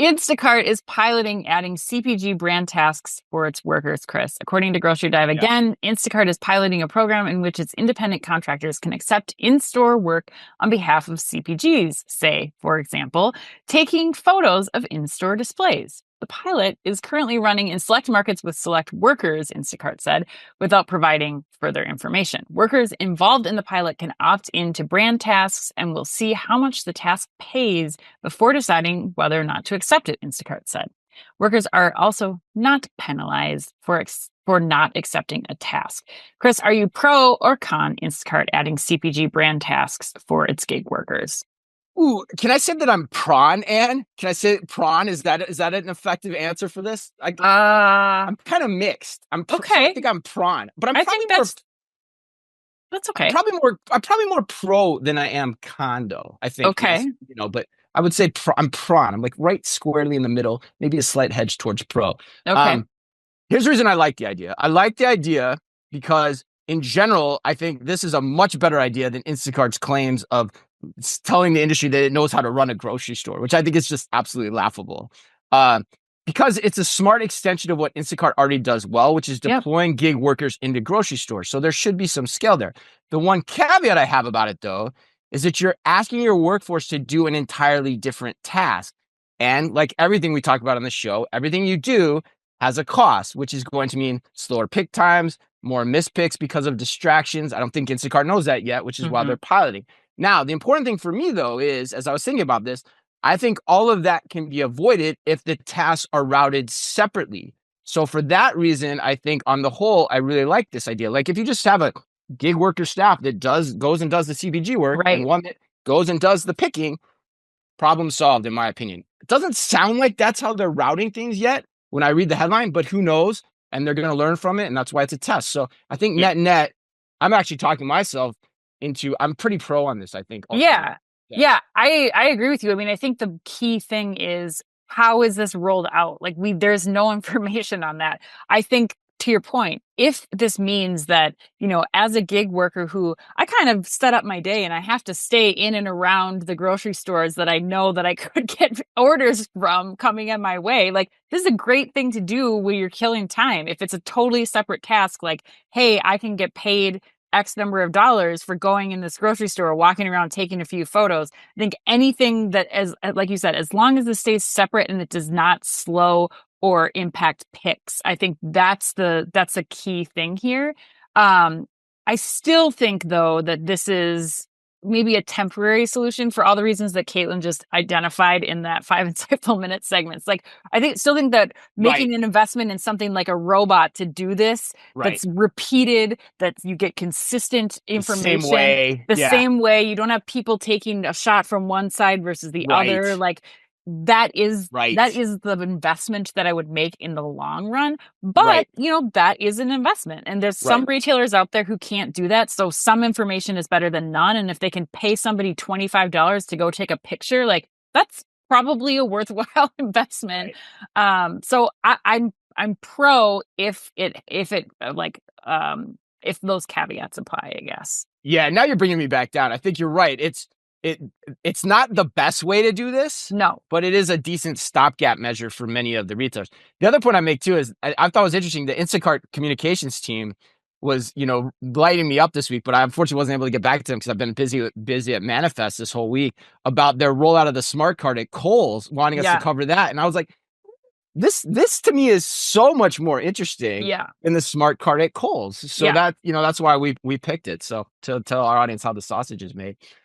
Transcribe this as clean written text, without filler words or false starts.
Instacart is piloting adding CPG brand tasks for its workers, Chris. According to Grocery Dive, Yeah. again, Instacart is piloting a program in which its independent contractors can accept in-store work on behalf of CPGs, say, for example, taking photos of in-store displays. The pilot is currently running in select markets with select workers, Instacart said, without providing further information. Workers involved in the pilot can opt into brand tasks and will see how much the task pays before deciding whether or not to accept it, Instacart said. Workers are also not penalized for not accepting a task. Chris, are you pro or con Instacart adding CPG brand tasks for its gig workers? Ooh, can I say that I'm prawn, Anne? Can I say prawn? Is that an effective answer for this? I'm kind of mixed. So I Okay. think I'm prawn, but I think that's I'm okay. probably more pro than I am condo. I think, Okay. but I would say I'm prawn. I'm like right squarely in the middle, maybe a slight hedge towards pro. Okay. Um, Here's the reason I like the idea. I like the idea because in general, I think this is a much better idea than Instacart's claims of telling the industry that it knows how to run a grocery store, which I think is just absolutely laughable. Uh, because it's a smart extension of what Instacart already does well, which is Yep. deploying gig workers into grocery stores. So there should be some scale there. The one caveat I have about it, though, is that you're asking your workforce to do an entirely different task. And like everything we talk about on the show, everything you do has a cost, which is going to mean slower pick times, more missed picks because of distractions. I don't think Instacart knows that yet, which is why they're piloting. Now, the important thing for me, though, is as I was thinking about this, I think all of that can be avoided if the tasks are routed separately. So for that reason, I think on the whole, I really like this idea. Like if you just have a gig worker staff that goes and does the CPG work and Right. one that goes and does the picking, problem solved, in my opinion. It doesn't sound like that's how they're routing things yet when I read the headline, but who knows? And they're going to learn from it. And that's why it's a test. So I think net, I'm actually talking myself into, I'm pretty pro on this, I think. Ultimately. Yeah. Yeah, I agree with you. I mean, I think the key thing is how is this rolled out? Like there's no information on that. I think to your point, if this means that, as a gig worker who I kind of set up my day and I have to stay in and around the grocery stores that I know that I could get orders from coming in my way, like this is a great thing to do when you're killing time. If it's a totally separate task, like, hey, I can get paid X number of dollars for going in this grocery store, walking around, taking a few photos. I think anything that, as like you said, as long as it stays separate and it does not slow or impact picks, I think that's a key thing here. I still think though that this is maybe a temporary solution for all the reasons that Caitlin just identified in that 5 insightful minute segments. Like still think that making an investment in something like a robot to do this that's repeated, that you get consistent information the same way. You don't have people taking a shot from one side versus the other. Like that is the investment that I would make in the long run. But that is an investment. And there's some retailers out there who can't do that. So some information is better than none. And if they can pay somebody $25 to go take a picture, like that's probably a worthwhile investment. So I'm pro if those caveats apply, I guess. Yeah, now you're bringing me back down. I think you're right. It's not the best way to do this. No, but it is a decent stopgap measure for many of the retailers. The other point I make too is I thought it was interesting. The Instacart communications team was, lighting me up this week, but I unfortunately wasn't able to get back to them because I've been busy at Manifest this whole week about their rollout of the smart card at Kohl's, wanting us to cover that. And I was like, this to me is so much more interesting than the smart card at Kohl's. So that, that's why we picked it. So to tell our audience how the sausage is made.